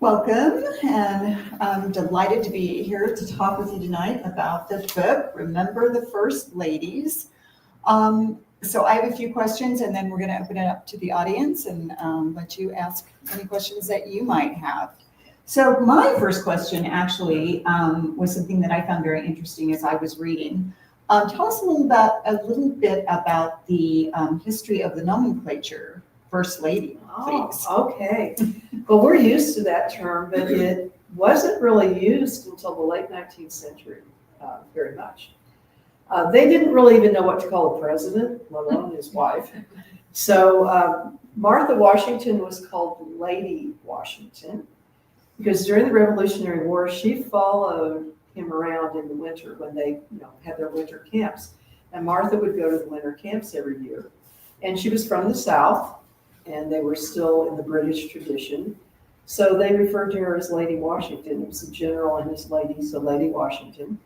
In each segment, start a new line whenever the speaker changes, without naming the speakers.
Welcome, and I'm delighted to be here to talk with you tonight about the book, Remember the First Ladies. So I have a few questions, and then we're going to open it up to the audience and let you ask any questions that you might have. So my first question actually was something that I found very interesting as I was reading. Tell us a little bit about the history of the nomenclature, First Lady, please.
Oh, okay. Well, we're used to that term, but it wasn't really used until the late 19th century, very much. They didn't really even know what to call a president, let alone his wife. So Martha Washington was called Lady Washington because during the Revolutionary War, she followed him around in the winter when they had their winter camps. And Martha would go to the winter camps every year. And she was from the South, and they were still in the British tradition. So they referred to her as Lady Washington. It was a general and his lady, so Lady Washington.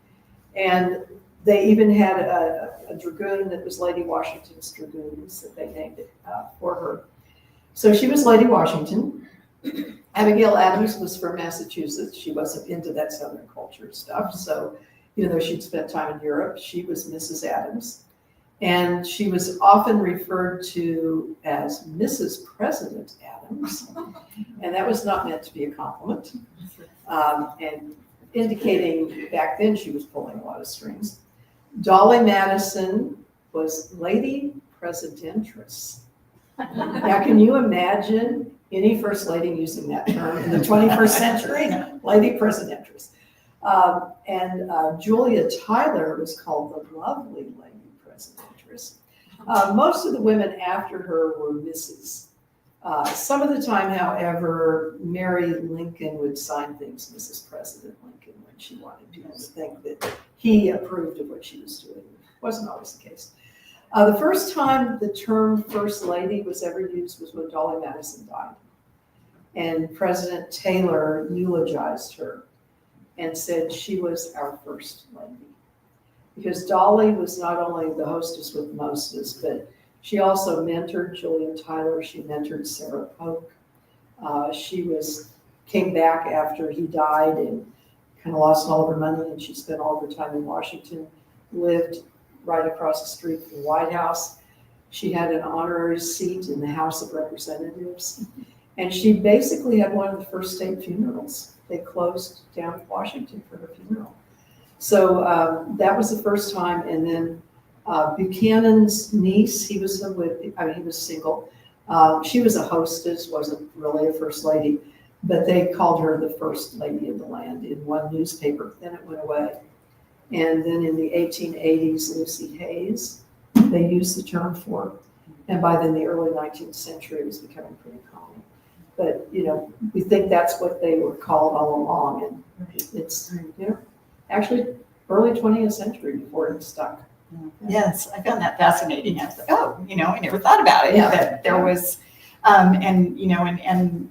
And they even had a dragoon that was Lady Washington's Dragoons that they named it for her. So she was Lady Washington. Abigail Adams was from Massachusetts. She wasn't into that Southern culture stuff. So even though she'd spent time in Europe, she was Mrs. Adams. And she was often referred to as Mrs. President Adams. And that was not meant to be a compliment. And indicating back then she was pulling a lot of strings. Dolly Madison was Lady Presidentress. Now, can you imagine any first lady using that term in the 21st century? Lady Presidentress. And Julia Tyler was called the Lovely Lady Presidentress. Most of the women after her were Mrs. Some of the time, however, Mary Lincoln would sign things Mrs. President Lincoln when she wanted people to think that he approved of what she was doing. It wasn't always the case. The first time the term First Lady was ever used was when Dolly Madison died. And President Taylor eulogized her and said she was our First Lady. Because Dolly was not only the hostess with mostess, but she also mentored Julia Tyler. She mentored Sarah Polk. She came back after he died and kind of lost all of her money, and she spent all of her time in Washington, lived right across the street from the White House. She had an honorary seat in the House of Representatives, and she basically had one of the first state funerals. They closed down Washington for her funeral. So that was the first time, and then Buchanan's niece, he was single. She was a hostess, wasn't really a first lady, but they called her the first lady of the land in one newspaper. Then it went away. And then in the 1880s, Lucy Hayes, they used the term for. And by then the early 19th century, it was becoming pretty common. But, we think that's what they were called all along. And it's, actually early 20th century before it stuck.
Yes, I found that fascinating. I was like, I never thought about it.
Yeah.
That there was, and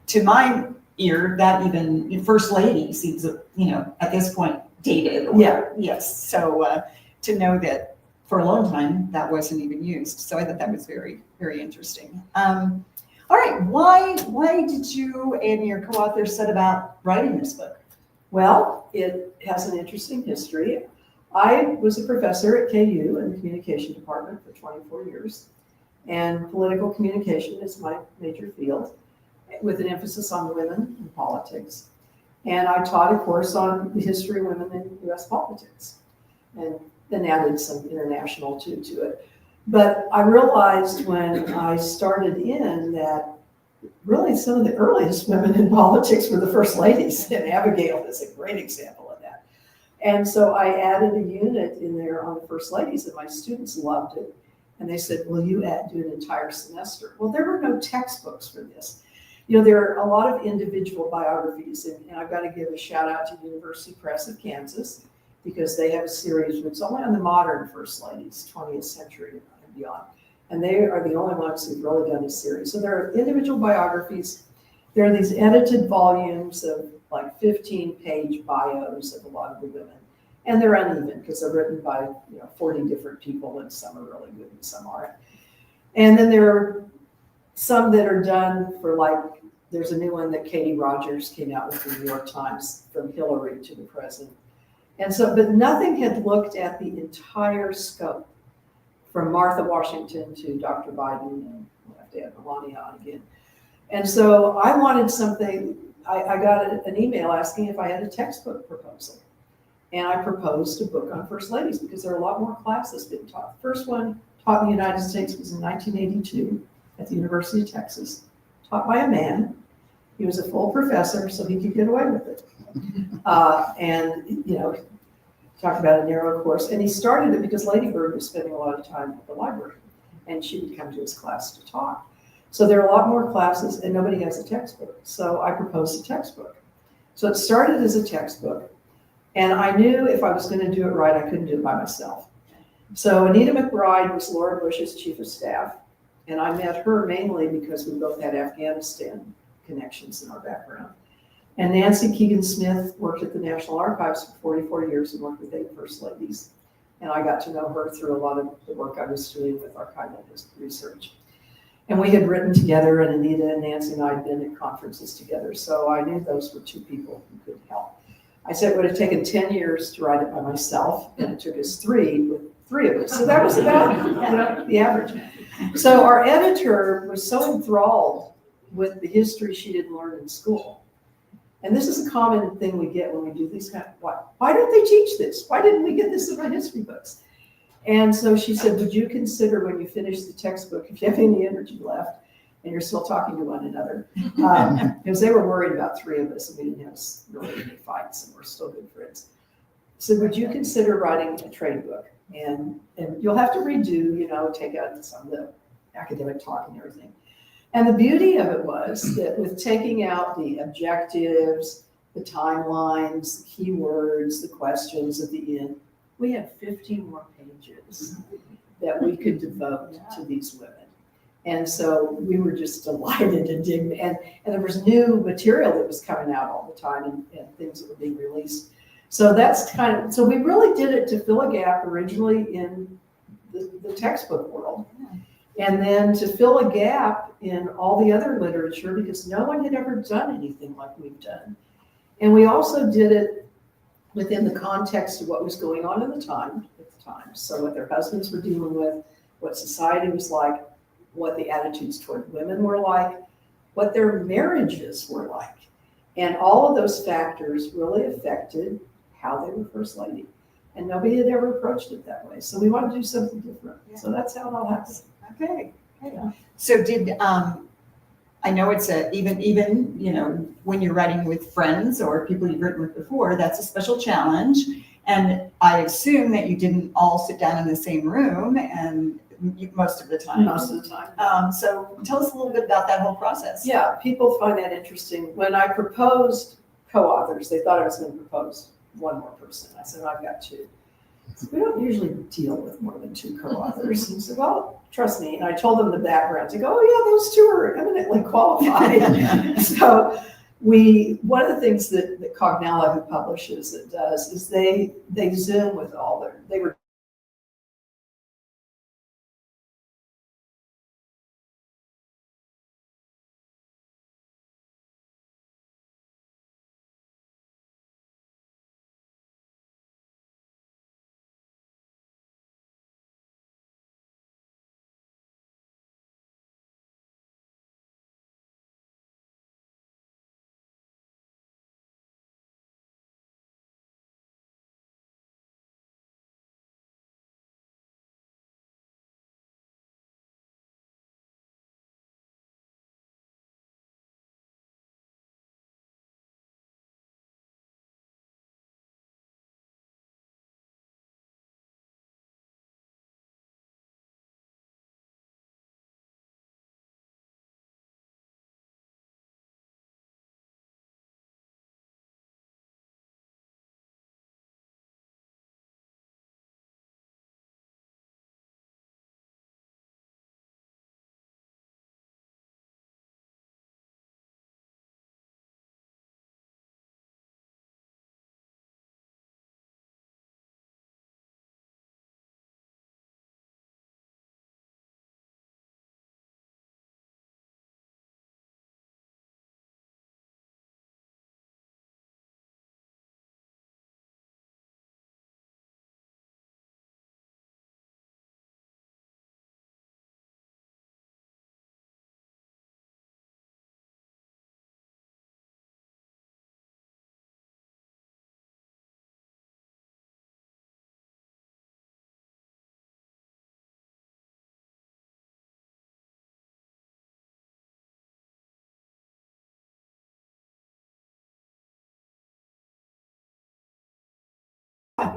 to my ear, that even First Lady seems, at this point dated. Yes. So to know that for a long time that wasn't even used. So I thought that was very, very interesting. All right, why did you and your co-author set about writing this book?
Well, it has an interesting history. I was a professor at KU in the communication department for 24 years, and political communication is my major field, with an emphasis on women in politics. And I taught a course on the history of women in U.S. politics, and then added some international to it. But I realized when I started in that really some of the earliest women in politics were the first ladies, and Abigail is a great example of that. And so I added a unit in there on the first ladies, and my students loved it. And they said, will you do an entire semester? Well, there were no textbooks for this. There are a lot of individual biographies, and I've got to give a shout out to University Press of Kansas, because they have a series that's only on the modern first ladies, 20th century and beyond. And they are the only ones who've really done a series. So there are individual biographies. There are these edited volumes of like 15-page bios of a lot of the women. And they're uneven because they're written by 40 different people, and some are really good and some aren't. And then there are some that are done for like There's a new one that Katie Rogers came out with in the New York Times, from Hillary to the president. And so, but nothing had looked at the entire scope, from Martha Washington to Dr. Biden, and we'll have to add Melania on again. And so I wanted something, I got an email asking if I had a textbook proposal. And I proposed a book on First Ladies because there are a lot more classes being taught. The first one taught in the United States was in 1982 at the University of Texas, taught by a man. He was a full professor, so he could get away with it. And, you know, talk about a narrow course. And he started it because Lady Bird was spending a lot of time at the library, and she would come to his class to talk. So there are a lot more classes, and nobody has a textbook. So I proposed a textbook. So it started as a textbook, and I knew if I was going to do it right, I couldn't do it by myself. So Anita McBride was Laura Bush's chief of staff, and I met her mainly because we both had Afghanistan connections in our background. And Nancy Keegan-Smith worked at the National Archives for 44 years and worked with 8 First Ladies. And I got to know her through a lot of the work I was doing with archival research. And we had written together, and Anita and Nancy and I had been at conferences together, so I knew those were 2 people who could help. I said it would have taken 10 years to write it by myself, and it took us 3 with 3 of us. So that was about the average. So our editor was so enthralled with the history she didn't learn in school. And this is a common thing we get when we do these kind of, why don't they teach this? Why didn't we get this in our history books? And so she said, would you consider when you finish the textbook, if you have any energy left, and you're still talking to one another, because they were worried about 3 of us, and we didn't have really any fights, and we're still good friends. So would you consider writing a trade book? And you'll have to redo, you know, take out some of the academic talk and everything. And the beauty of it was that with taking out the objectives, the timelines, the keywords, the questions at the end, we had 50 more pages that we could devote to these women. And so we were just delighted and dig, and there was new material that was coming out all the time, and things that were being released. So that's kind of, so we really did it to fill a gap originally in the textbook world. And then to fill a gap in all the other literature, because no one had ever done anything like we've done. And we also did it within the context of what was going on at the time. So what their husbands were dealing with, what society was like, what the attitudes toward women were like, what their marriages were like. And all of those factors really affected how they were First Lady. And nobody had ever approached it that way. So we wanted to do something different. Yeah. So that's how it all happened.
Okay. Yeah. So did, I know it's even, you know, when you're writing with friends or people you've written with before, that's a special challenge. And I assume that you didn't all sit down in the same room and most of the time.
Most of the time.
So tell us a little bit about that whole process.
Yeah, people find that interesting. When I proposed co-authors, they thought I was going to propose one more person. I said, I've got 2. So we don't usually deal with more than 2 co-authors. And he said, well, trust me. And I told them the backgrounds. They go, oh yeah, those 2 are eminently qualified. So one of the things that Cognella, who publishes it, does is they Zoom with all they were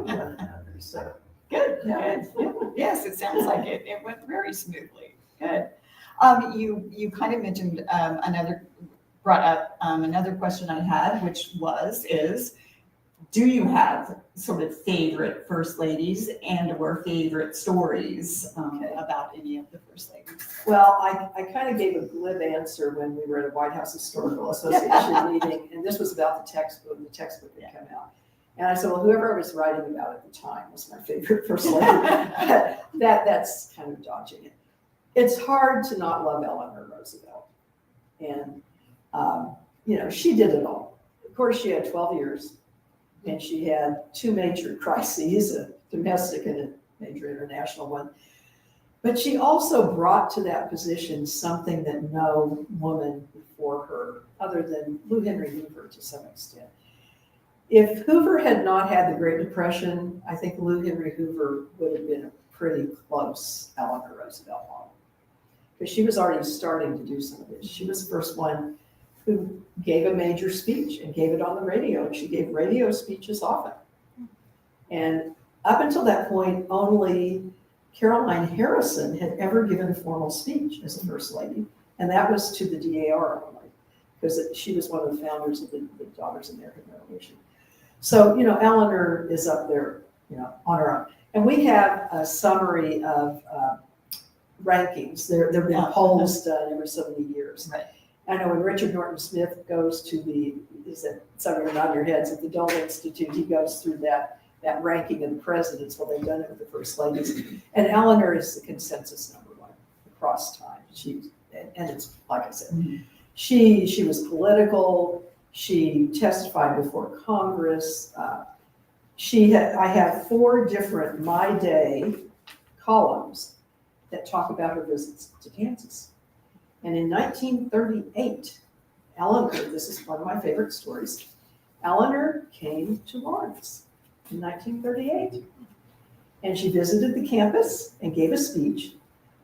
one another. So
Good,
Yeah.
good. Yes, it sounds like it went very smoothly. Good. You kind of mentioned, brought up, another question I had, which is, do you have sort of favorite first ladies and or favorite stories,
Okay.
about any of the first ladies?
well, I kind of gave a glib answer when we were at a White House Historical Association meeting, and this was about the textbook. The textbook had come out. And I said, well, whoever I was writing about at the time was my favorite first lady. That's kind of dodging it. It's hard to not love Eleanor Roosevelt. And, she did it all. Of course, she had 12 years, and she had two major crises, a domestic and a major international one. But she also brought to that position something that no woman before her, other than Lou Henry Hoover to some extent. If Hoover had not had the Great Depression, I think Lou Henry Hoover would have been a pretty close Eleanor Roosevelt model. Because she was already starting to do some of this. She was the first one who gave a major speech and gave it on the radio, and she gave radio speeches often. And up until that point, only Caroline Harrison had ever given a formal speech as a first lady, and that was to the DAR only, because she was one of the founders of the Daughters of the American Revolution. So, Eleanor is up there, on her own. And we have a summary of rankings. There have been polls done every so many years.
Right.
I know when Richard Norton Smith goes to some of you nod your heads, at the Dole Institute, he goes through that ranking of the presidents. Well, they've done it with the first ladies. And Eleanor is the consensus number one across time. And it's, like I said,
Mm-hmm.
she was political. She testified before Congress. I have 4 different My Day columns that talk about her visits to Kansas. And in 1938, Eleanor, this is one of my favorite stories, Eleanor came to Lawrence in 1938. And she visited the campus and gave a speech.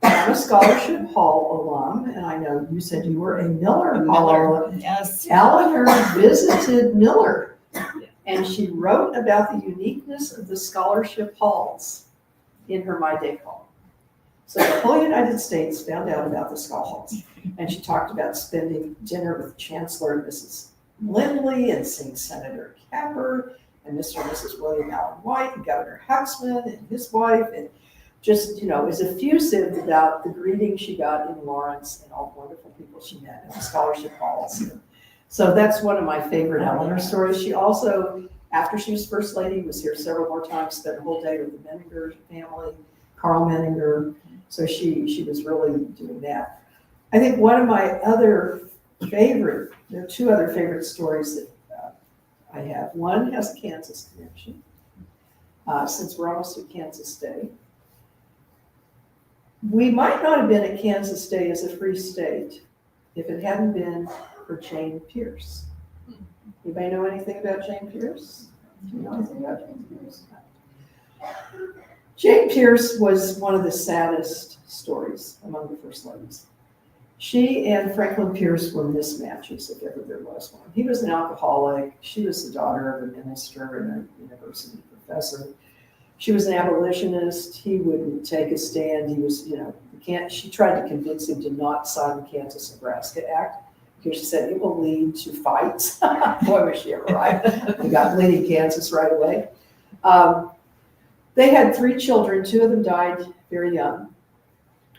I'm a Scholarship Hall alum, and I know you said you were a Miller Hall alum.
Yes.
Eleanor visited Miller, and she wrote about the uniqueness of the scholarship halls in her My Day column. So the whole United States found out about the Scholl halls, and she talked about spending dinner with Chancellor and Mrs. Lindley and seeing Senator Capper and Mr. and Mrs. William Allen White and Governor Huxman and his wife, and just, was effusive about the greeting she got in Lawrence and all the wonderful people she met in the scholarship halls. So that's one of my favorite Eleanor stories. She also, after she was First Lady, was here several more times, spent a whole day with the Menninger family, Carl Menninger. So she was really doing that. I think one of my other there are 2 other favorite stories that I have. One has a Kansas connection, since we're almost at Kansas Day. We might not have been at Kansas Day as a free state if it hadn't been for Jane Pierce. Anybody know anything about Jane Pierce? Do you know anything about Jane Pierce? Jane Pierce was one of the saddest stories among the first ladies. She and Franklin Pierce were mismatches, if ever there was one. He was an alcoholic. She was the daughter of a minister and a university professor. She was an abolitionist. He wouldn't take a stand. He was, she tried to convince him to not sign the Kansas-Nebraska Act because she said it will lead to fights. Boy, was she ever right. We got bleeding Kansas right away. They had 3 children. 2 of them died very young.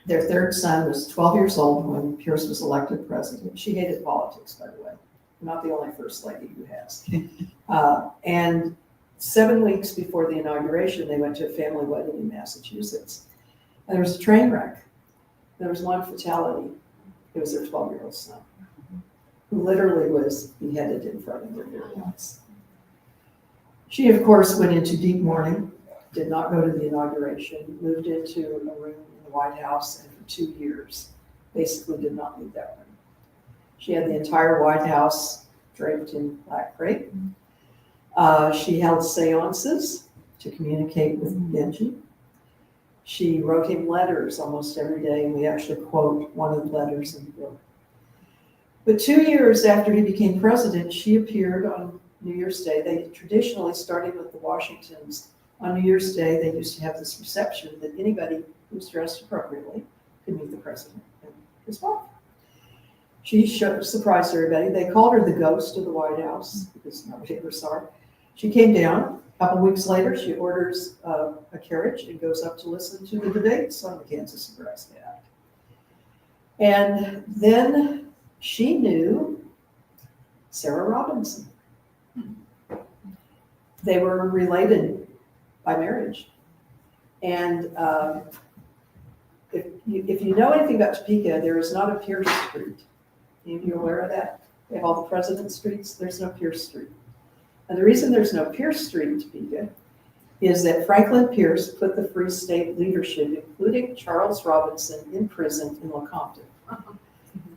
Their 3rd son was 12 years old when Pierce was elected president. She hated politics, by the way. Not the only first lady who has. And 7 weeks before the inauguration, they went to a family wedding in Massachusetts. And there was a train wreck. There was one fatality. It was their 12-year-old son, who literally was beheaded in front of their very eyes. She, of course, went into deep mourning, did not go to the inauguration, moved into a room in the White House, and for 2 years, basically did not leave that room. She had the entire White House draped in black crepe. She held seances to communicate with Benji. She wrote him letters almost every day, and we actually quote one of the letters in the book. But 2 years after he became president, she appeared on New Year's Day. They traditionally, starting with the Washingtons, On New Year's Day, they used to have this reception that anybody who was dressed appropriately could meet the president and his wife. She surprised everybody. They called her the ghost of the White House because nobody ever saw her. She came down. A couple weeks later, she orders a carriage and goes up to listen to the debates on the Kansas-Nebraska Act. And then she knew Sarah Robinson. They were related by marriage. And if you know anything about Topeka, there is not a Pierce Street. Are you aware of that? They have all the President Streets. There's no Pierce Street. And the reason there's no Pierce Street in Topeka is that Franklin Pierce put the Free State leadership, including Charles Robinson, in prison in Lecompton.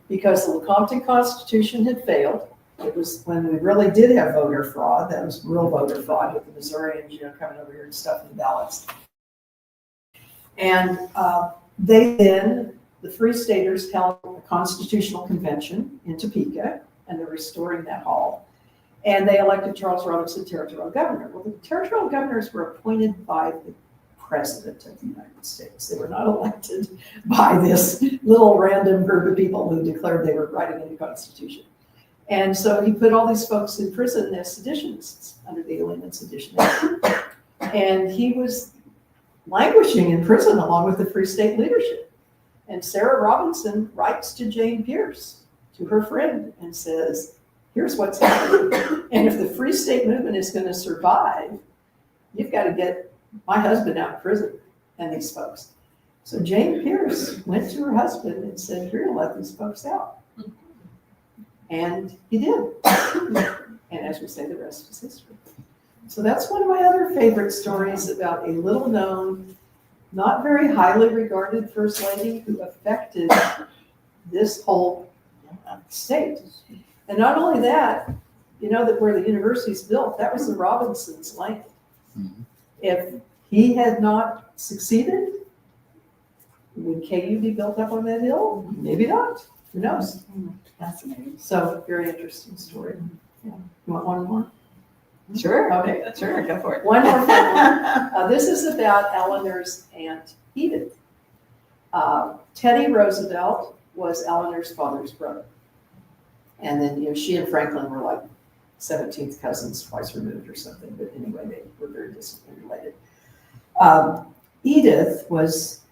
Because the Lecompton Constitution had failed. It was when we really did have voter fraud. That was real voter fraud with the Missourians, coming over here and stuffing the ballots. And the Free Staters held a constitutional convention in Topeka, and they're restoring that hall. And they elected Charles Robinson territorial governor. Well, the territorial governors were appointed by the President of the United States. They were not elected by this little random group of people who declared they were writing a new constitution. And so he put all these folks in prison as seditionists under the Alien and Sedition Act. And he was languishing in prison along with the Free State leadership. And Sarah Robinson writes to Jane Pierce, to her friend, and says, here's what's happening. And if the Free State movement is going to survive, you've got to get my husband out of prison and these folks. So Jane Pierce went to her husband and said, you're going to let these folks out. And he did. And as we say, the rest is history. So that's one of my other favorite stories about a little known, not very highly regarded First Lady who affected this whole state. And not only that, that where the university's built, that was the Robinsons' land. Mm-hmm. If he had not succeeded, would KU be built up on that hill? Maybe not. Who knows? Fascinating. So, very interesting story. Yeah. You want one more?
Sure.
Okay.
Sure, go for it.
One more one. This is about Eleanor's aunt, Edith. Teddy Roosevelt was Eleanor's father's brother. And then, she and Franklin were like 17th cousins, twice removed or something. But anyway, they were very distantly related. Edith was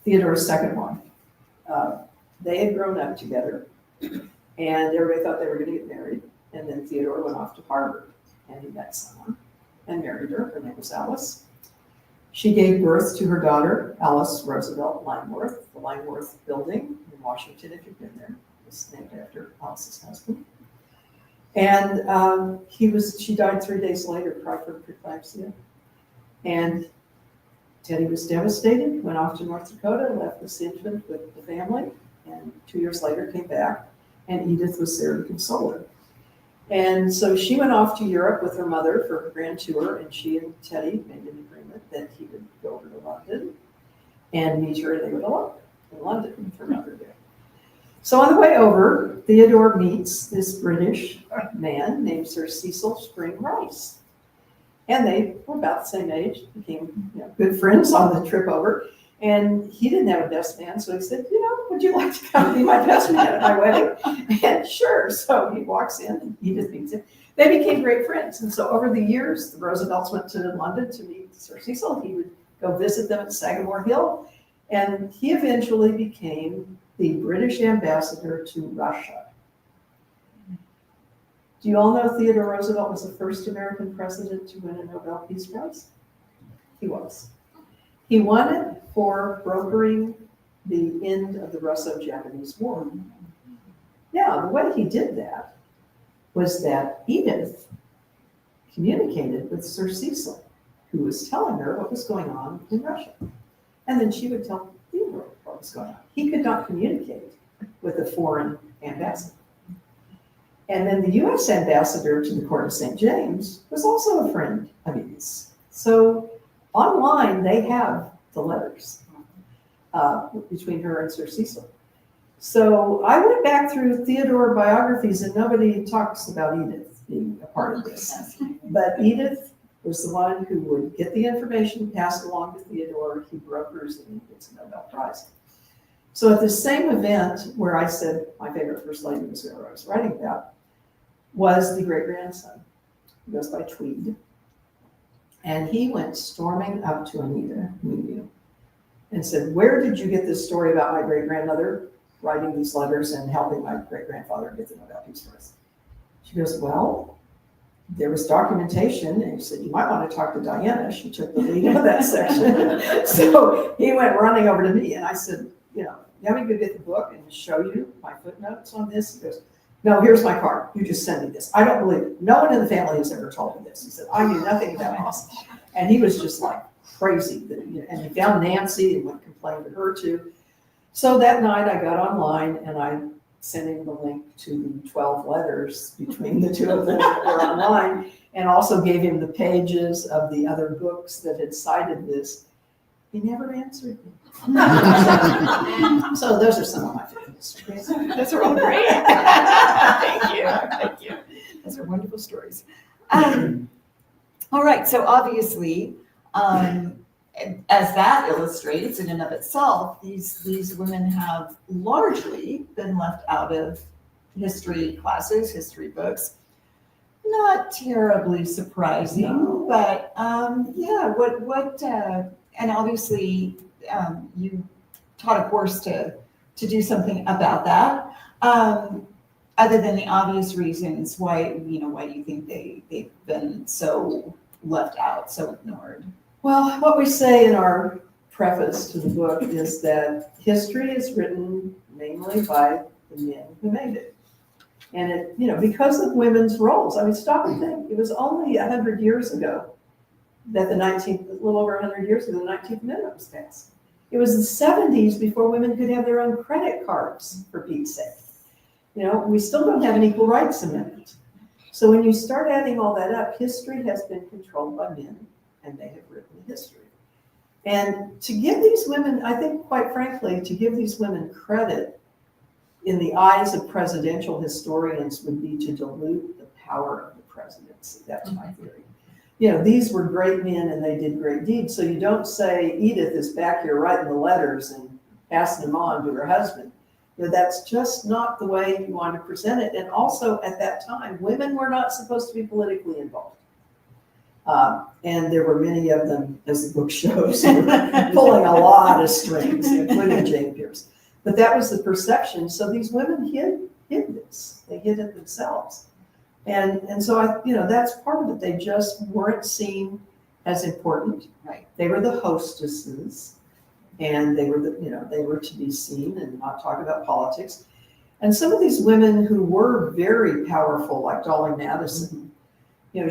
Theodore's second wife. They had grown up together, and everybody thought they were going to get married. And then Theodore went off to Harvard, and he met someone and married her. Her name was Alice. She gave birth to her daughter, Alice Roosevelt Langworth. The Langworth Building in Washington, if you've been there, was named after Alice's husband. And she died 3 days later, cried from preeclampsia. And Teddy was devastated, went off to North Dakota, left this infant with the family, and 2 years later came back, and Edith was there to console her. And so she went off to Europe with her mother for her grand tour, and she and Teddy made an agreement that he would go over to London and meet her, and they would elope in London for another day. So on the way over, Theodore meets this British man named Sir Cecil Spring Rice. And they were about the same age, became good friends on the trip over. And he didn't have a best man, so he said, would you like to come be my best man at my wedding? And sure, so he walks in and Edith meets him. They became great friends. And so over the years, the Roosevelts went to London to meet Sir Cecil. He would go visit them at Sagamore Hill. And he eventually became the British ambassador to Russia. Do you all know Theodore Roosevelt was the first American president to win a Nobel Peace Prize? He was. He won it for brokering the end of the Russo-Japanese War. Now, the way he did that was that Edith communicated with Sir Cecil, who was telling her what was going on in Russia. And then she would tell Theodore what was going on. He could not communicate with a foreign ambassador. And then the U.S. ambassador to the court of St. James was also a friend of Edith's. So online, they have the letters between her and Sir Cecil. So I went back through Theodore biographies, and nobody talks about Edith being a part of this. But Edith was the one who would get the information passed along to Theodore. He brokers and he gets a Nobel Prize. So at the same event where I said my favorite first lady was who I was writing about, was the great-grandson. He goes by Tweed. And he went storming up to Anita Mumu and said, where did you get this story about my great-grandmother writing these letters and helping my great-grandfather get the Nobel Peace Prize? She goes, well, there was documentation, and he said, you might want to talk to Diana. She took the lead of that section. So he went running over to me, and I said, you want me to get the book and show you my footnotes on this? He goes, no, here's my card. You just send me this. I don't believe it. No one in the family has ever told me this. He said, I knew nothing about this. And he was just like crazy. And he found Nancy and went and complained to her too. So that night I got online and I sent him the link to the 12 letters between the two of them that were online, and also gave him the pages of the other books that had cited this. He never answered me. So those are some of my favorite stories.
Those are all great. Thank you. Thank you. Those are wonderful stories. All right. So obviously, as that illustrates in and of itself, these women have largely been left out of history classes, history books. Not terribly surprising, but yeah. And obviously, you taught a course to do something about that. Other than the obvious reasons why you think they've been so left out, so ignored.
Well, what we say in our preface to the book is that history is written mainly by the men who made it. And it, because of women's roles. I mean, stop and think. It was only 100 years ago that a little over 100 years ago, the 19th Amendment was passed. It was the 70s before women could have their own credit cards, for Pete's sake. We still don't have an Equal Rights Amendment. So when you start adding all that up, history has been controlled by men, and they have written history. And to give these women, I think, quite frankly, to give these women credit in the eyes of presidential historians would be to dilute the power of the presidency. That's my theory. These were great men and they did great deeds. So you don't say Edith is back here writing the letters and passing them on to her husband. That's just not the way you want to present it. And also at that time, women were not supposed to be politically involved. And there were many of them, as the book shows, who were pulling a lot of strings, including Jane Pierce. But that was the perception. So these women hid this. They hid it themselves. And so that's part of it. They just weren't seen as important.
Right.
They were the hostesses, and they were they were to be seen and not talk about politics. And some of these women who were very powerful, like Dolly Madison,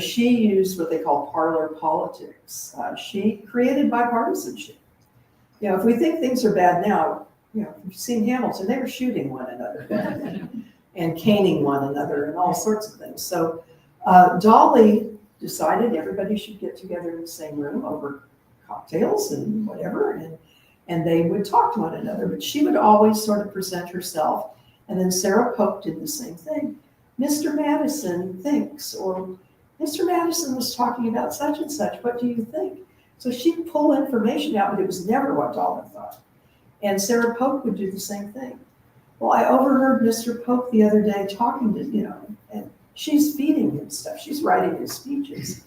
she used what they call parlor politics. She created bipartisanship. If we think things are bad now, you've seen Hamilton, they were shooting one another and caning one another and all sorts of things. So Dolly decided everybody should get together in the same room over cocktails and whatever, and they would talk to one another. But she would always sort of present herself. And then Sarah Polk did the same thing. Mr. Madison thinks, or Mr. Madison was talking about such and such. What do you think? So she'd pull information out, but it was never what Dolly thought. And Sarah Polk would do the same thing. Well, I overheard Mr. Polk the other day talking to, and she's feeding him stuff. She's writing his speeches.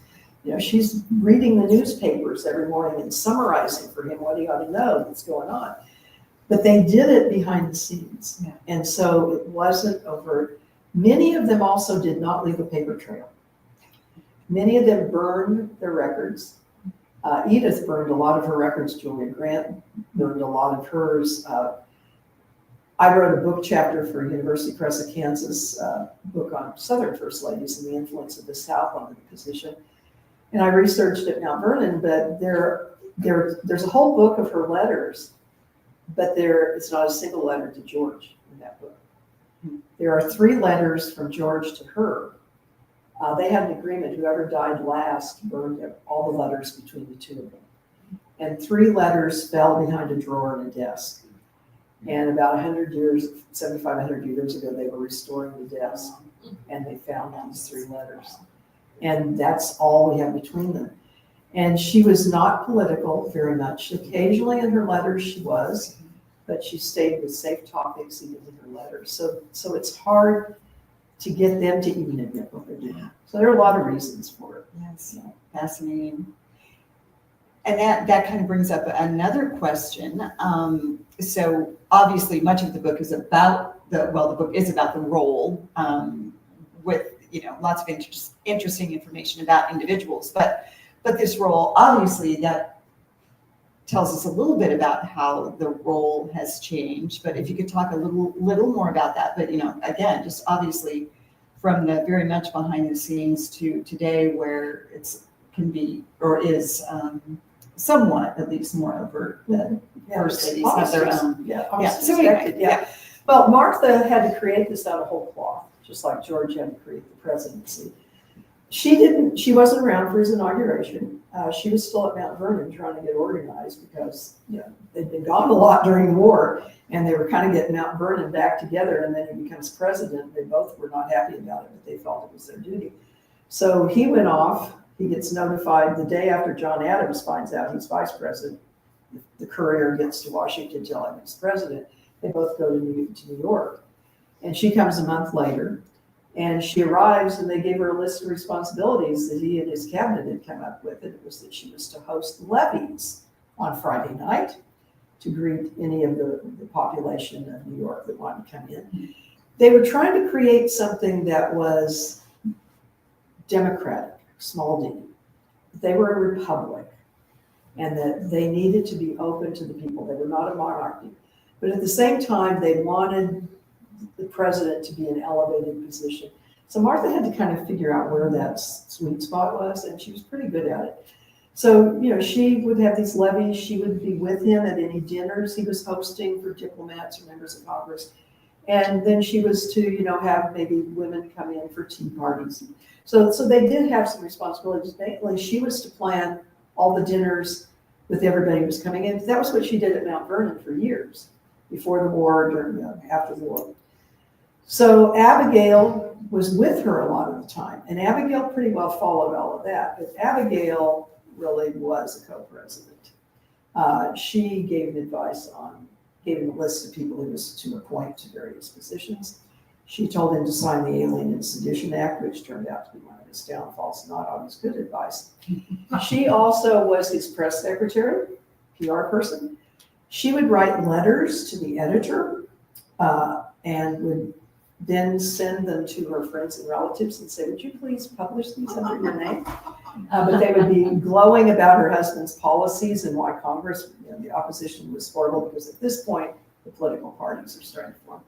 She's reading the newspapers every morning and summarizing for him what he ought to know that's going on. But they did it behind the scenes.
Yeah.
And so it wasn't overt. Many of them also did not leave a paper trail. Many of them burned their records. Edith burned a lot of her records. Julia Grant burned a lot of hers. I wrote a book chapter for University Press of Kansas, book on Southern First Ladies and the influence of the South on the position. And I researched at Mount Vernon, but there's a whole book of her letters, but it's not a single letter to George in that book. There are 3 letters from George to her. They had an agreement, whoever died last burned all the letters between the two of them. And 3 letters fell behind a drawer in a desk. And about 75, 100 years ago, they were restoring the desk, and they found these 3 letters. And that's all we have between them. And she was not political very much. Occasionally in her letters she was, but she stayed with safe topics even in her letters. So it's hard to get them to even admit what they're doing. So there are a lot of reasons for it.
Yes, fascinating. And that kind of brings up another question. So obviously much of the book is about the book is about the role with, lots of interesting information about individuals. But this role, obviously, that tells us a little bit about how the role has changed. But if you could talk a little more about that. But, again, just obviously from the very much behind the scenes to today where can be or is somewhat at least more overt that first ladies have their own. So anyway,
Well, Martha had to create this out of whole cloth, just like George had to create the presidency. She wasn't around for his inauguration. She was still at Mount Vernon trying to get organized because, they'd been gone a lot during the war and they were kind of getting Mount Vernon back together, and then he becomes president. They both were not happy about it, but they felt it was their duty. So he went off. He gets notified the day after John Adams finds out he's vice president. The courier gets to Washington to tell him he's president. They both go to New York. And she comes a month later, and she arrives, and they gave her a list of responsibilities that he and his cabinet had come up with. And it was that she was to host levees on Friday night to greet any of the population of New York that wanted to come in. They were trying to create something that was democratic, small d. They were a republic, and that they needed to be open to the people. They were not a monarchy. But at the same time, they wanted the president to be an elevated position. So Martha had to kind of figure out where that sweet spot was, and she was pretty good at it. So, she would have these levees. She would be with him at any dinners he was hosting for diplomats or members of Congress. And then she was to, have maybe women come in for tea parties. So they did have some responsibilities. Mainly, she was to plan all the dinners with everybody who was coming in. That was what she did at Mount Vernon for years, before the war, during after the war. So Abigail was with her a lot of the time, and Abigail pretty well followed all of that. But Abigail really was a co-president. She gave him gave him a list of people he was to appoint to various positions. She told him to sign the Alien and Sedition Act, which turned out to be one of his downfalls, not always good advice. She also was his press secretary, PR person. She would write letters to the editor and would then send them to her friends and relatives and say, would you please publish these under your name? But they would be glowing about her husband's policies and why Congress, the opposition was horrible, because at this point, the political parties are starting to form.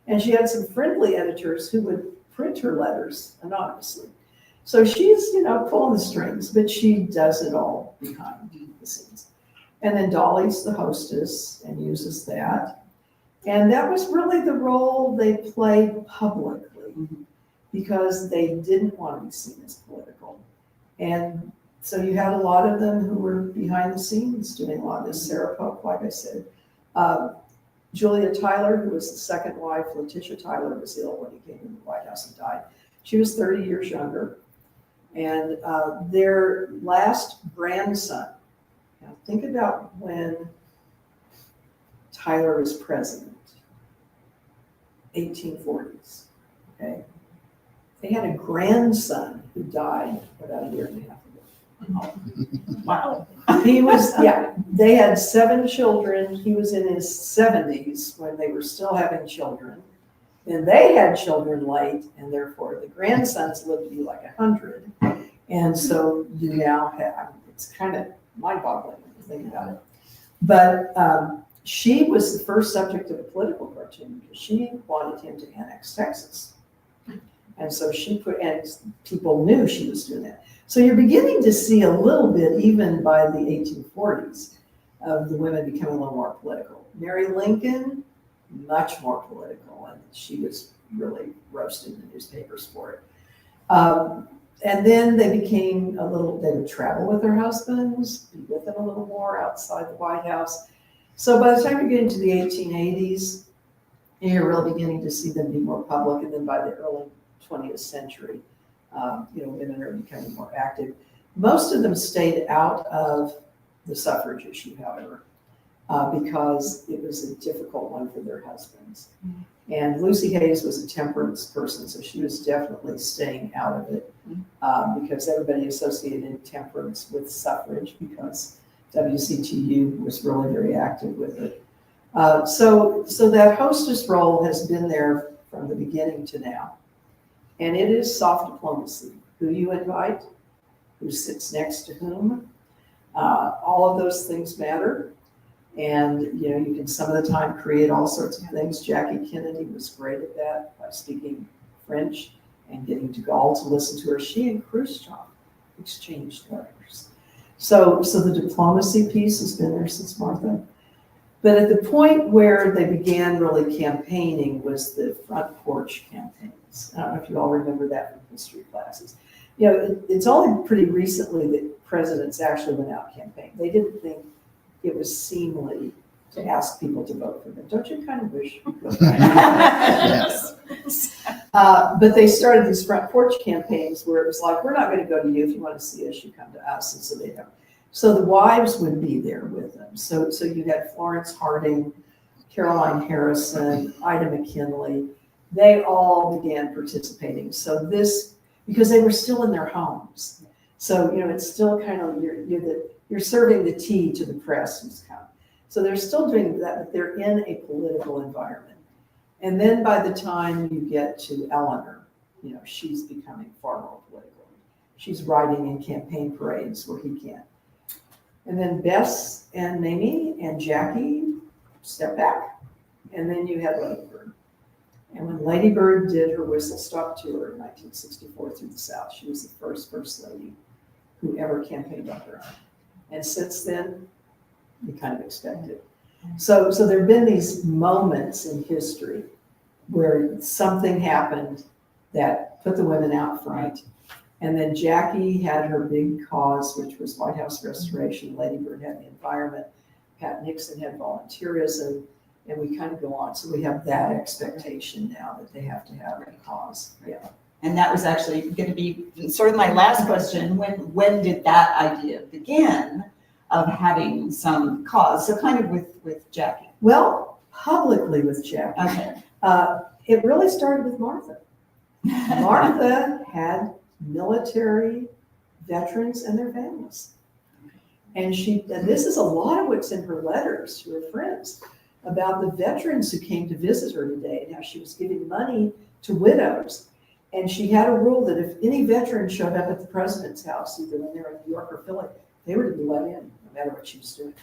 And she had some friendly editors who would print her letters anonymously. So she's, pulling the strings, but she does it all behind the scenes. And then Dolly's the hostess and uses that. And that was really the role they played publicly, because they didn't want to be seen as political. And so you had a lot of them who were behind the scenes doing a lot of this. Sarah Polk, like I said. Julia Tyler, who was the second wife, Letitia Tyler, was ill when he came to the White House and died. She was 30 years younger. And their last grandson, now think about when Tyler was president, 1840s, okay? They had a grandson who died about a year and a half ago.
Wow.
He was, they had 7 children. He was in his 70s when they were still having children. And they had children late, and therefore the grandsons lived to be like 100. And so you now have, it's kind of mind-boggling when you think about it. But she was the first subject of a political cartoon because she wanted him to annex Texas. And so and people knew she was doing that. So you're beginning to see a little bit, even by the 1840s, of the women becoming a little more political. Mary Lincoln, much more political, and she was really roasted in the newspapers for it. And then they became they would travel with their husbands, be with them a little more outside the White House. So by the time you get into the 1880s, you're really beginning to see them be more public. And then by the early 20th century, Women are becoming more active. Most of them stayed out of the suffrage issue, however, because it was a difficult one for their husbands. And Lucy Hayes was a temperance person, so she was definitely staying out of it because everybody associated temperance with suffrage because WCTU was really very active with it. So that hostess role has been there from the beginning to now. And it is soft diplomacy. Who you invite, who sits next to whom, all of those things matter. And, you can some of the time create all sorts of things. Jackie Kennedy was great at that by speaking French and getting de Gaulle to listen to her. She and Khrushchev exchanged letters. So the diplomacy piece has been there since Martha. But at the point where they began really campaigning was the front porch campaigns. I don't know if you all remember that from history classes. It's only pretty recently that presidents actually went out campaigning. They didn't think it was seemly to ask people to vote for them. Don't you kind of wish?
Yes.
But they started these front porch campaigns where it was like, we're not going to go to you. If you want to see us, you come to us. And so they don't. So the wives would be there with them. So you had Florence Harding, Caroline Harrison, Ida McKinley. They all began participating. So this, because they were still in their homes. So, it's still kind of, you're serving the tea to the press who's come. So they're still doing that, but they're in a political environment. And then by the time you get to Eleanor, she's becoming far more political. She's riding in campaign parades where he can't. And then Bess and Mamie and Jackie step back. And then you had Lady Bird. And when Lady Bird did her whistle stop tour in 1964 through the South, she was the first lady who ever campaigned on her own. And since then, we kind of expect it. So there have been these moments in history where something happened that put the women out front. And then Jackie had her big cause, which was White House restoration. Lady Bird had the environment. Pat Nixon had volunteerism. And we kind of go on. So we have that expectation now that they have to have a cause. Yeah.
And that was actually going to be sort of my last question. When did that idea begin of having some cause? So kind of with Jackie.
Well, publicly with Jackie.
Okay.
It really started with Martha. Martha had military veterans and their families. And this is a lot of what's in her letters to her friends about the veterans who came to visit her today and how she was giving money to widows. And she had a rule that if any veteran showed up at the president's house, either when they were in New York or Philly, they were to be let in, no matter what she was doing.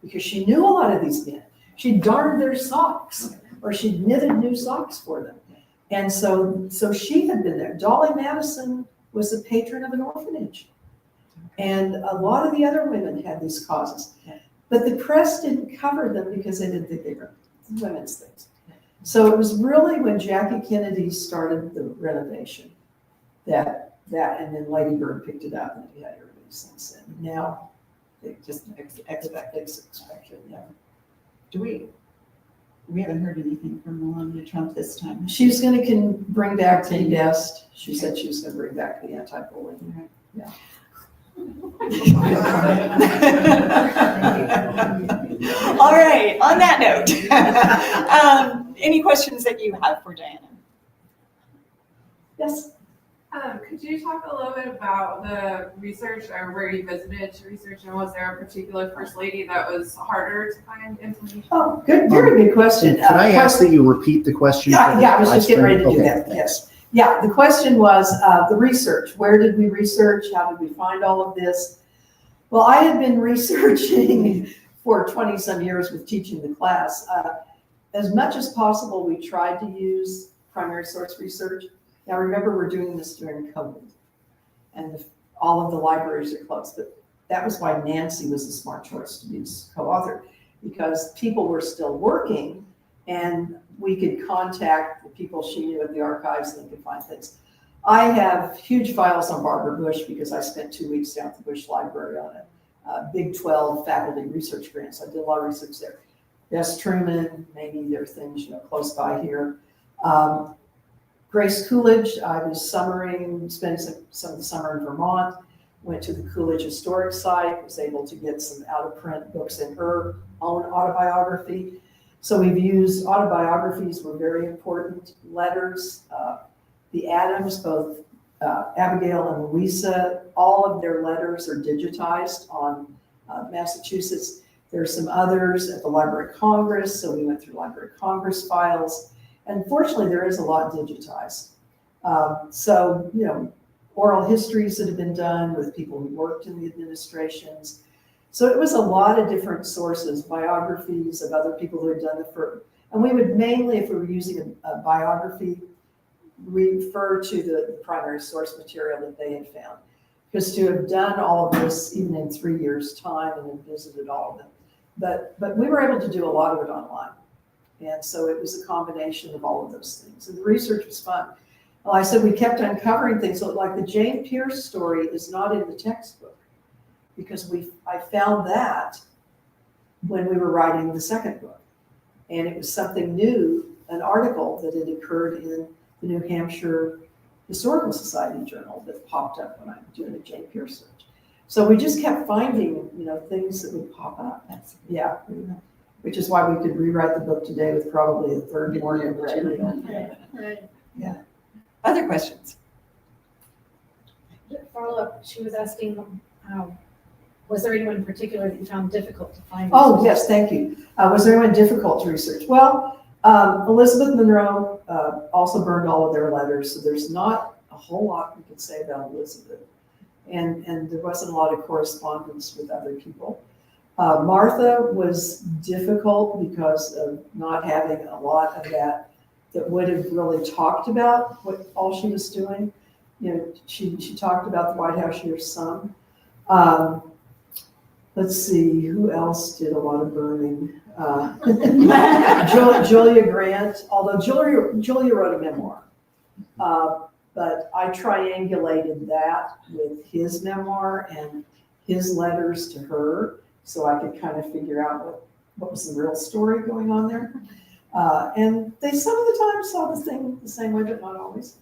Because she knew a lot of these men. She darned their socks, or she knitted new socks for them. And so she had been there. Dolly Madison was a patron of an orphanage. And a lot of the other women had these causes. But the press didn't cover them because they didn't think they were women's things. So it was really when Jackie Kennedy started the renovation that and then Lady Bird picked it up and we had everybody since then. Now they just expect it. Yeah.
We haven't heard anything from Melania Trump this time.
She's going to bring back the best. She said she was going to bring back the anti-bullying.
Right.
Yeah.
All right, on that note, any questions that you have for Diana?
Yes.
Could you talk a little bit about the research or where you visited to research, and was there a particular first lady that was harder to find information?
Oh, good, very good question.
Can I ask that you repeat the question?
Yeah, I was just getting ready to do
Okay.
that. Yes. Yeah, the question was the research. Where did we research? How did we find all of this? Well, I had been researching for 20 some years with teaching the class. As much as possible, we tried to use primary source research. Now, remember, we're doing this during COVID, and all of the libraries are closed. But that was why Nancy was a smart choice to be co-author, because people were still working, and we could contact the people she knew at the archives, and they could find things. I have huge files on Barbara Bush because I spent 2 weeks down at the Bush Library on a Big 12 faculty research grant. So I did a lot of research there. Bess Truman, maybe there are things close by here. Grace Coolidge, I was spending some of the summer in Vermont, went to the Coolidge Historic Site, was able to get some out-of-print books in her own autobiography. So we've used autobiographies were very important, letters, the Adams, both Abigail and Louisa, all of their letters are digitized on Massachusetts. There's some others at the Library of Congress, so we went through Library of Congress files. And fortunately, there is a lot digitized. So, oral histories that have been done with people who worked in the administrations. So it was a lot of different sources, biographies of other people who had done the first. And we would mainly, if we were using a biography, refer to the primary source material that they had found. Because to have done all of this, even in 3 years' time, and have visited all of them. But we were able to do a lot of it online. And so it was a combination of all of those things. And the research was fun. Well, I said we kept uncovering things. So like the Jane Pierce story is not in the textbook because I found that when we were writing the second book. And it was something new, an article that had occurred in the New Hampshire Historical Society Journal that popped up when I'm doing a Jane Pierce search. So we just kept finding, things that would pop up. Yeah. Which is why we could rewrite the book today with probably a third more new material.
Right.
Yeah. Other questions?
Follow up, she was asking, was there anyone in particular that you found difficult to find?
Oh, yes, thank you. Was there anyone difficult to research? Well, Elizabeth Monroe also burned all of their letters, so there's not a whole lot we could say about Elizabeth. And there wasn't a lot of correspondence with other people. Martha was difficult because of not having a lot of that would have really talked about all she was doing. She talked about the White House years some. Let's see, who else did a lot of burning? Julia Grant, although Julia wrote a memoir. But I triangulated that with his memoir and his letters to her, so I could kind of figure out what was the real story going on there. And they some of the time saw the thing the same way, but not always.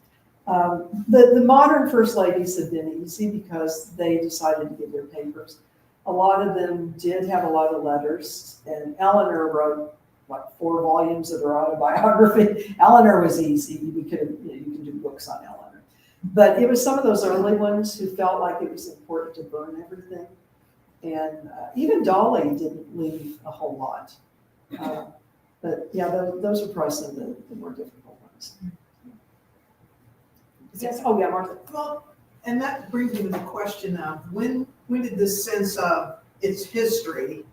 The modern first ladies have been easy because they decided to give their papers. A lot of them did have a lot of letters, and Eleanor wrote 4 volumes of her autobiography. Eleanor was easy. You can do books on Eleanor. But it was some of those early ones who felt like it was important to burn everything. And even Dolly didn't leave a whole lot. But yeah, those are probably some of the more difficult ones. Yes. Oh yeah, Martha.
Well, and that brings me to the question of when did this sense of its history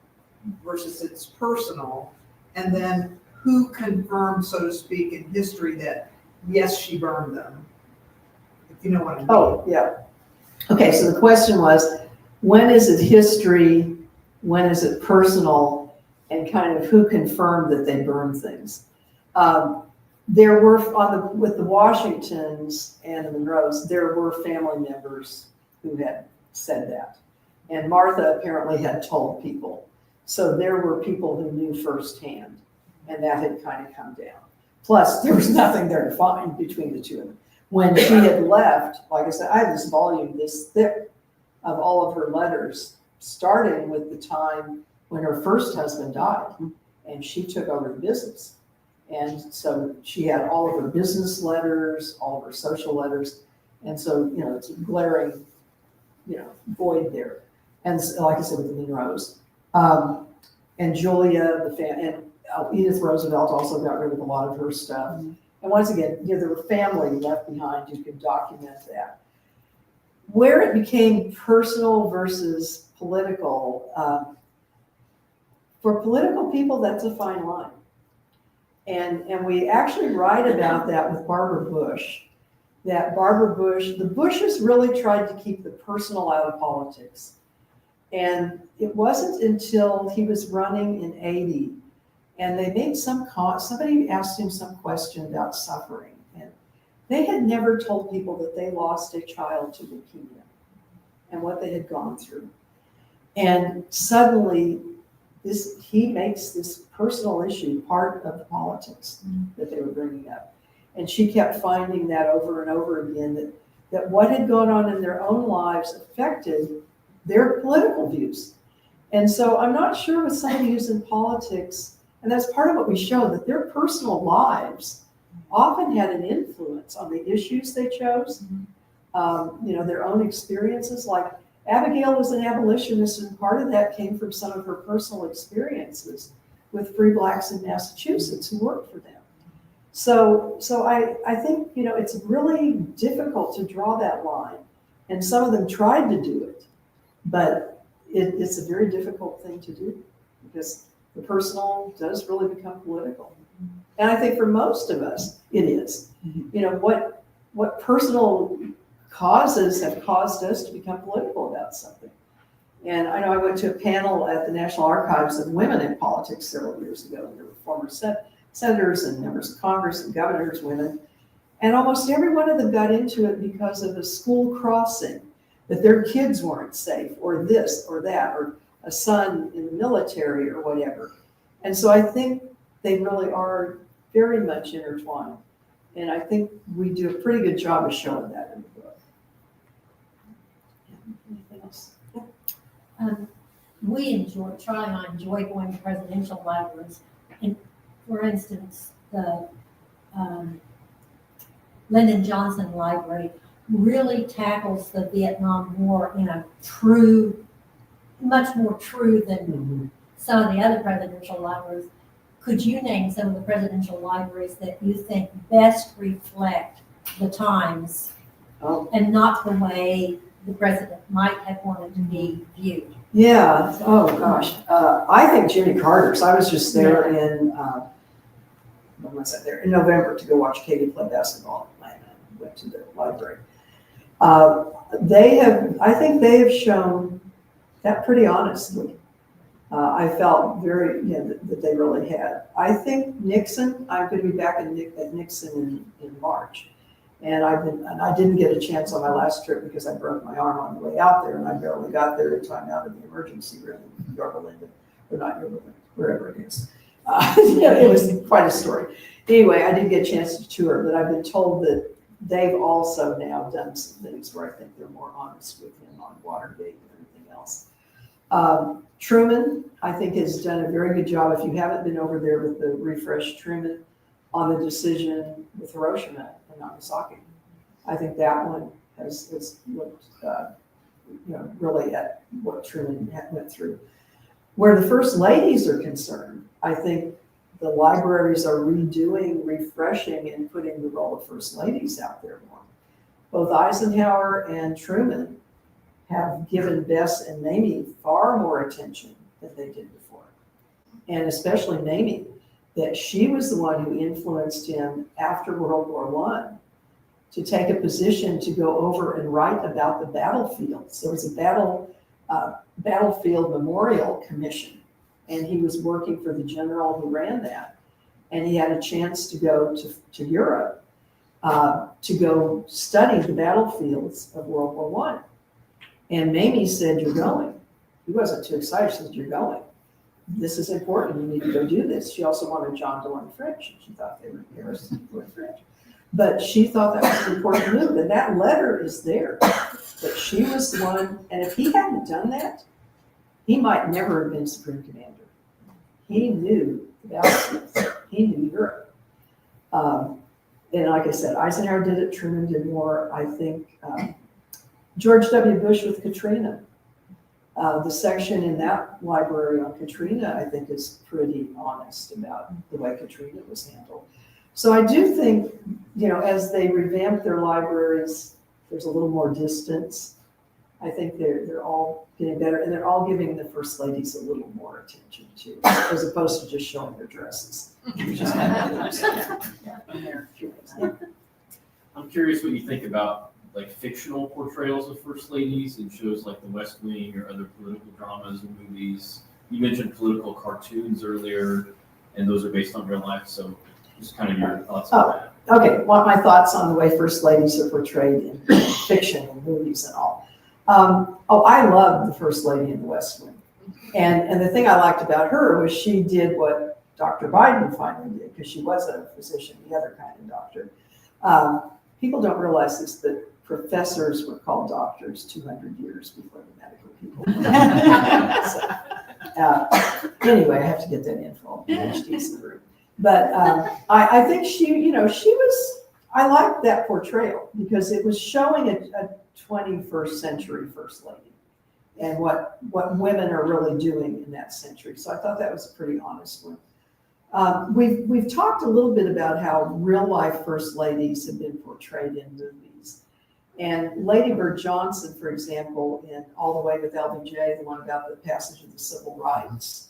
versus its personal, and then who confirmed, so to speak, in history that yes, she burned them? If you know what I mean.
Oh yeah. Okay, so the question was, when is it history? When is it personal? And kind of who confirmed that they burned things? There were with the Washingtons and the Monroes, there were family members who had said that, and Martha apparently had told people. So there were people who knew firsthand, and that had kind of come down. Plus, there was nothing there to find between the two of them. When she had left, like I said, I had this volume this thick of all of her letters, starting with the time when her first husband died, and she took over the business. And so she had all of her business letters, all of her social letters. And so, it's a glaring, void there. And so, like I said, with the Monroes. And Julia, and Edith Roosevelt also got rid of a lot of her stuff. And once again, there were family left behind who could document that. Where it became personal versus political, for political people, that's a fine line. And we actually write about that with Barbara Bush, the Bushes really tried to keep the personal out of politics. And it wasn't until he was running in 80, and they made somebody asked him some question about suffering. And they had never told people that they lost a child to leukemia and what they had gone through. And suddenly, he makes this personal issue part of the politics that they were bringing up. And she kept finding that over and over again, that what had gone on in their own lives affected their political views. And so I'm not sure with somebody who's in politics, and that's part of what we show, that their personal lives often had an influence on the issues they chose, their own experiences. Like Abigail was an abolitionist, and part of that came from some of her personal experiences with free blacks in Massachusetts who worked for them. So I think, it's really difficult to draw that line. And some of them tried to do it, but it's a very difficult thing to do because the personal does really become political. And I think for most of us, it is. What personal causes have caused us to become political about something. And I know I went to a panel at the National Archives of women in politics several years ago, and there were former senators and members of Congress and governors, women. And almost every one of them got into it because of a school crossing, that their kids weren't safe, or this or that, or a son in the military or whatever. And so I think they really are very much intertwined. And I think we do a pretty good job of showing that in the book. Anything else?
Charlie and I enjoy going to presidential libraries. And for instance, the Lyndon Johnson Library really tackles the Vietnam War in a much more true than some of the other presidential libraries. Could you name some of the presidential libraries that you think best reflect the times and not the way the president might have wanted to be viewed?
Yeah. Oh gosh. I think Jimmy Carter's. I was just there when was I there? In November to go watch Katie play basketball in Atlanta. Went to the library. I think they have shown that pretty honestly. I felt that they really had. I think Nixon, I'm going to be back at Nixon in March. And I didn't get a chance on my last trip because I broke my arm on the way out there, and I barely got there in time out of the emergency room in Yorba Linda, or not Yorba Linda, wherever it is. It was quite a story. Anyway, I didn't get a chance to tour, but I've been told that they've also now done some things where I think they're more honest with him on Watergate and everything else. Truman, I think, has done a very good job. If you haven't been over there with the Refresh Truman on the decision with Hiroshima and Nagasaki, I think that one has looked, really at what Truman went through. Where the first ladies are concerned, I think the libraries are redoing, refreshing, and putting the role of first ladies out there more. Both Eisenhower and Truman have given Bess and Mamie far more attention than they did before. And especially Mamie, that she was the one who influenced him after World War I to take a position to go over and write about the battlefields. There was a battlefield memorial commission, and he was working for the general who ran that. And he had a chance to go to Europe to go study the battlefields of World War I. And Mamie said, "You're going." He wasn't too excited. She said, "You're going. This is important. You need to go do this." She also wanted John to learn French. She thought they were in Paris to learn French. But she thought that was an important move. And that letter is there. That she was the one, and if he hadn't done that, he might never have been Supreme Commander. He knew the battlefields. He knew Europe. And like I said, Eisenhower did it. Truman did more. I think George W. Bush with Katrina. The section in that library on Katrina, I think, is pretty honest about the way Katrina was handled. So I do think, as they revamp their libraries, there's a little more distance. I think they're all getting better, and they're all giving the first ladies a little more attention too, as opposed to just showing their dresses.
I'm curious what you think about like fictional portrayals of first ladies in shows like The West Wing or other political dramas and movies. You mentioned political cartoons earlier, and those are based on real life. So just kind of your thoughts on that.
Okay, well, my thoughts on the way first ladies are portrayed in fiction and movies and all. I love the First Lady in The West Wing. And the thing I liked about her was she did what Dr. Biden finally did, because she was a physician, the other kind of doctor. People don't realize this, but professors were called doctors 200 years before the medical people. Anyway, I have to get that info. PhDs in the room. But I think she was, I liked that portrayal because it was showing a 21st century first lady and what women are really doing in that century. So I thought that was a pretty honest one. We've talked a little bit about how real life first ladies have been portrayed in movies. And Lady Bird Johnson, for example, in All the Way with LBJ, the one about the passage of the Civil Rights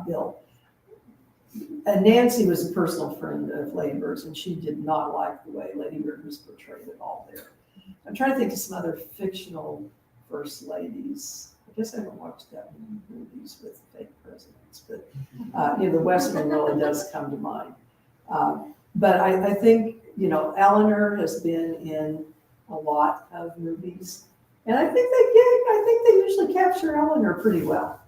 Bill. And Nancy was a personal friend of Lady Bird's, and she did not like the way Lady Bird was portrayed at all there. I'm trying to think of some other fictional first ladies. I guess I haven't watched that many movies with fake presidents, but the Western really does come to mind. But I think, Eleanor has been in a lot of movies, and I think they usually capture Eleanor pretty well.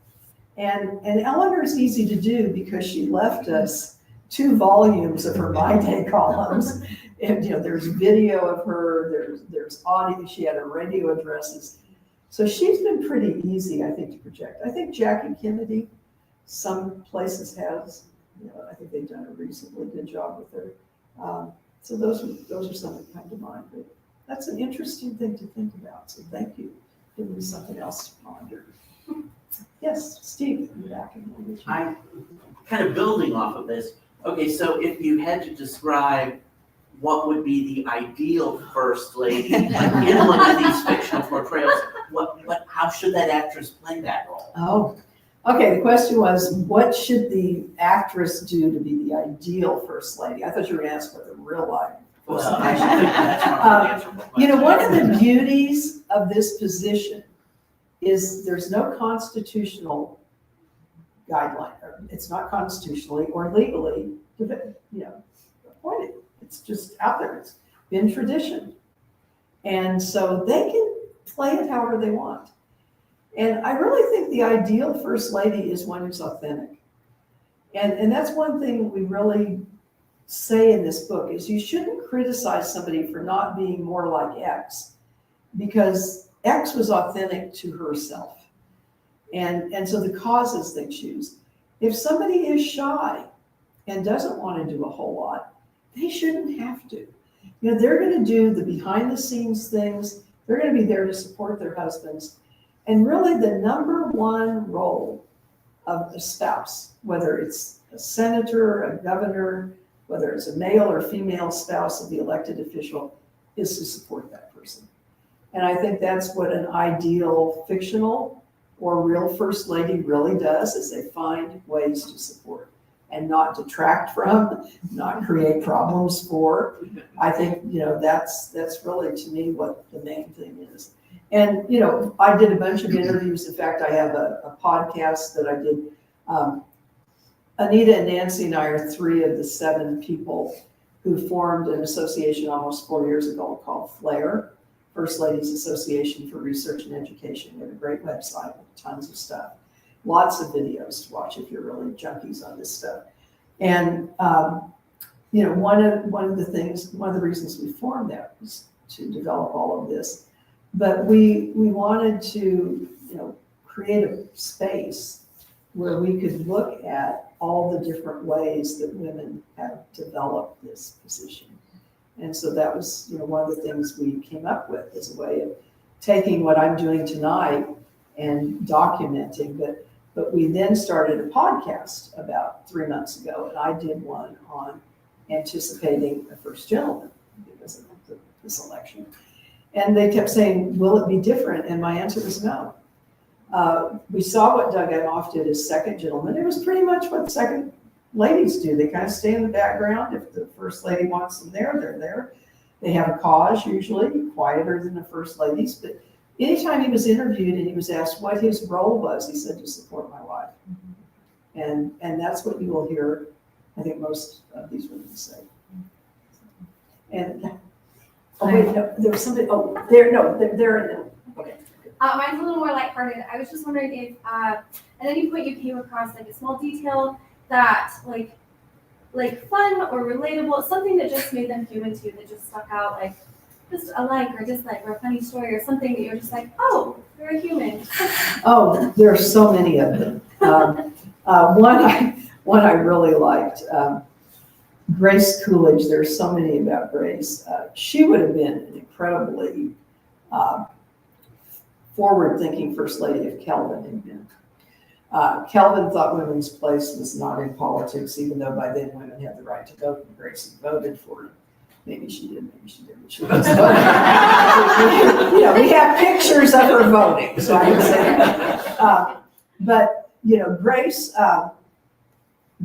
And Eleanor is easy to do because she left us 2 volumes of her My Day columns. And, there's video of her, there's audio, she had her radio addresses. So she's been pretty easy, I think, to project. I think Jackie Kennedy, some places has, I think they've done a reasonably good job with her. So those are some that come to mind. But that's an interesting thing to think about. So thank you. Give me something else to ponder. Yes, Steve, in the back.
I kind of building off of this. Okay, so if you had to describe what would be the ideal first lady in one of these fictional portrayals, how should that actress play that role?
Oh, okay. The question was, what should the actress do to be the ideal first lady? I thought you were going to ask what the real life.
Well, I should think that's one of the answer.
One of the beauties of this position is there's no constitutional guideline. It's not constitutionally or legally, appointed. It's just out there. It's been tradition. And so they can play it however they want. And I really think the ideal first lady is one who's authentic. And that's one thing we really say in this book is you shouldn't criticize somebody for not being more like X, because X was authentic to herself. And so the causes they choose. If somebody is shy and doesn't want to do a whole lot, they shouldn't have to. They're going to do the behind the scenes things. They're going to be there to support their husbands. And really the number one role of a spouse, whether it's a senator, a governor, whether it's a male or female spouse of the elected official, is to support that person. And I think that's what an ideal fictional or real first lady really does, is they find ways to support and not detract from, not create problems for. I think, that's really, to me, what the main thing is. And, I did a bunch of interviews. In fact, I have a podcast that I did. Anita and Nancy and I are 3 of the 7 people who formed an association almost 4 years ago called FLAIR, First Ladies Association for Research and Education. We have a great website with tons of stuff. Lots of videos to watch if you're really junkies on this stuff. And, one of the reasons we formed that was to develop all of this. But we wanted to, create a space where we could look at all the different ways that women have developed this position. And so that was, one of the things we came up with as a way of taking what I'm doing tonight and documenting. But we then started a podcast about 3 months ago, and I did one on anticipating a first gentleman because of this election. And they kept saying, will it be different? And my answer was no. We saw what Doug Emhoff did as second gentleman. It was pretty much what second ladies do. They kind of stay in the background. If the first lady wants them there, they're there. They have a cause, usually quieter than the first ladies. But anytime he was interviewed and he was asked what his role was, he said, to support my wife. And that's what you will hear, I think, most of these women say. And wait, no, there was somebody. They're okay.
Mine's a little more lighthearted. I was just wondering if, at any point you came across like a small detail that like like fun or relatable, something that just made them human too, that just stuck out, like just a like or dislike or a funny story or something that you're just like, oh, you're a human.
Oh, there are so many of them. One I really liked, Grace Coolidge. There's so many about Grace. She would have been an incredibly forward-thinking first lady if Calvin had been. Calvin thought women's place was not in politics, even though by then women had the right to vote, and Grace had voted for it. Maybe she did, maybe she didn't. She was voting. We have pictures of her voting, so I can say. But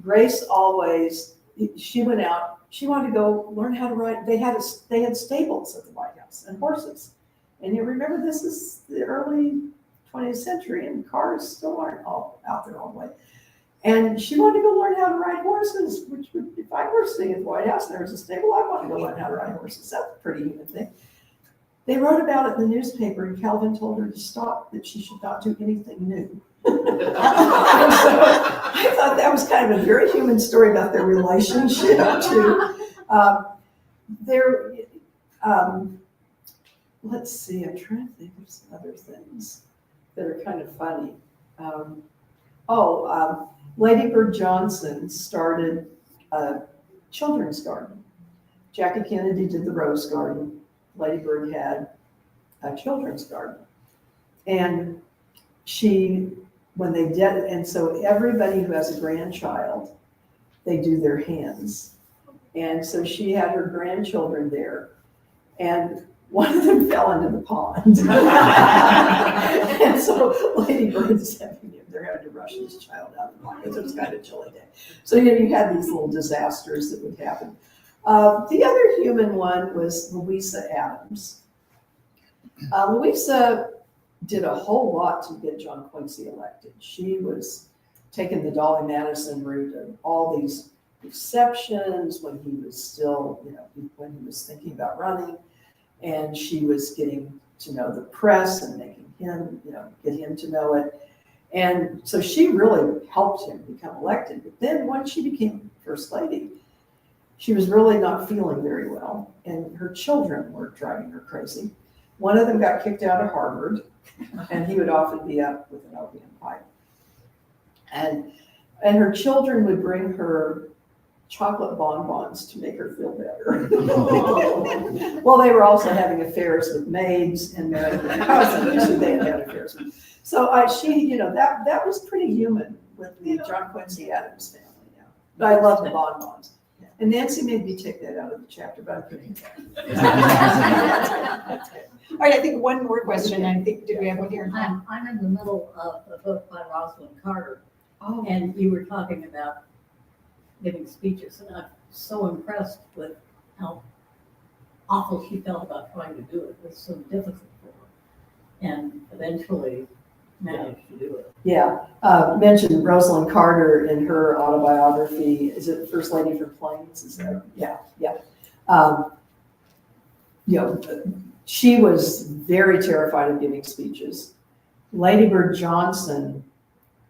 Grace always, she went out. She wanted to go learn how to ride. They had stables at the White House and horses. And you remember, this is the early 20th century, and cars still aren't all out there all the way. And she wanted to go learn how to ride horses, which would, if I were sitting at the White House and there was a stable, I'd want to go learn how to ride horses. That's a pretty human thing. They wrote about it in the newspaper, and Calvin told her to stop, that she should not do anything new. So I thought that was kind of a very human story about their relationship too. Let's see, I'm trying to think of some other things that are kind of funny. Lady Bird Johnson started a children's garden. Jackie Kennedy did the Rose Garden. Lady Bird had a children's garden. And so everybody who has a grandchild, they do their hands. And so she had her grandchildren there. And one of them fell into the pond. And so Lady Bird's they're having to rush this child out of the pond because it was kind of a chilly day. So you had these little disasters that would happen. The other human one was Louisa Adams. Louisa did a whole lot to get John Quincy elected. She was taking the Dolly Madison route of all these receptions when he was still, when he was thinking about running. And she was getting to know the press and making him, get him to know it. And so she really helped him become elected. But then once she became First Lady, she was really not feeling very well. And her children were driving her crazy. One of them got kicked out of Harvard, and he would often be up with an opium pipe. And her children would bring her chocolate bonbons to make her feel better. Well, they were also having affairs with maids and married their cousins who they had affairs with. So that was pretty human with the John Quincy Adams family. Yeah. But I love the bonbons. And Nancy made me take that out of the chapter, but I'm putting it back.
All right, I think one more question. I think, did we have one here?
I'm in the middle of a book by Rosalind Carter,
Oh,
and you were talking about giving speeches, and I'm so impressed with how awful she felt about trying to do it. It was so difficult for her, and eventually managed to do it.
Yeah, mentioned Rosalind Carter in her autobiography. Is it First Lady from Plains? Is that? Yeah. She was very terrified of giving speeches. Lady Bird Johnson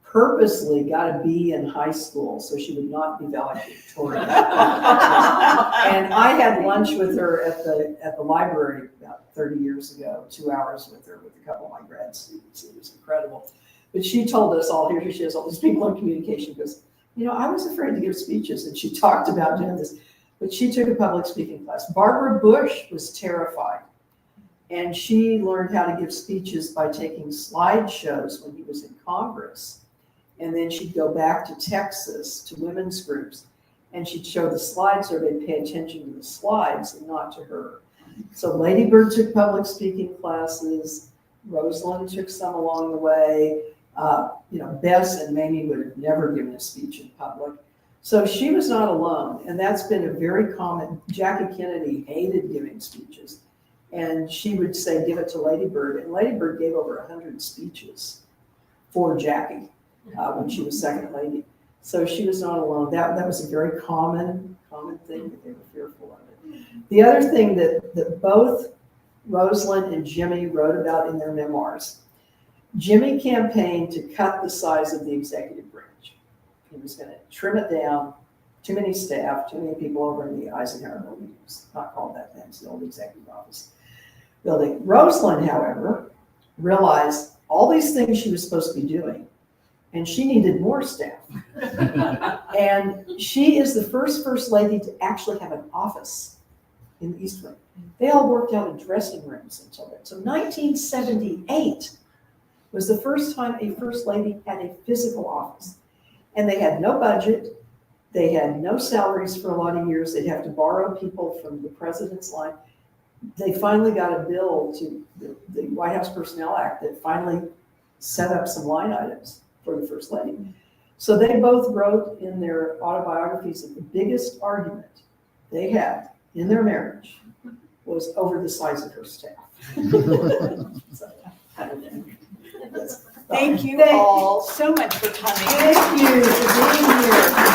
purposely got a B in high school so she would not be valedictorian. And I had lunch with her at the library about 30 years ago, 2 hours with her with a couple of my grad students. It was incredible. But she told us all, here she has all these people in communication, goes, I was afraid to give speeches, and she talked about doing this, but she took a public speaking class. Barbara Bush was terrified. And she learned how to give speeches by taking slideshows when he was in Congress. And then she'd go back to Texas to women's groups, and she'd show the slides, or they'd pay attention to the slides and not to her. So Lady Bird took public speaking classes. Rosalind took some along the way. Bess and Mamie would have never given a speech in public. So she was not alone. And that's been a very common, Jackie Kennedy hated giving speeches. And she would say, give it to Lady Bird. And Lady Bird gave over 100 speeches for Jackie when she was second lady. So she was not alone. That was a very common thing that they were fearful of it. The other thing that both Rosalind and Jimmy wrote about in their memoirs, Jimmy campaigned to cut the size of the executive branch. He was going to trim it down too many staff, too many people over in the Eisenhower building. It's not called that then, it's the old executive office building. Rosalind, however, realized all these things she was supposed to be doing, and she needed more staff. And she is the first lady to actually have an office in the East Wing. They all worked out in dressing rooms until then. So 1978 was the first time a first lady had a physical office. And they had no budget. They had no salaries for a lot of years. They'd have to borrow people from the president's line. They finally got a bill to the White House Personnel Act that finally set up some line items for the first lady. So they both wrote in their autobiographies that the biggest argument they had in their marriage was over the size of her staff. So, I don't know.
Thank you all so much for coming.
Thank you for being here.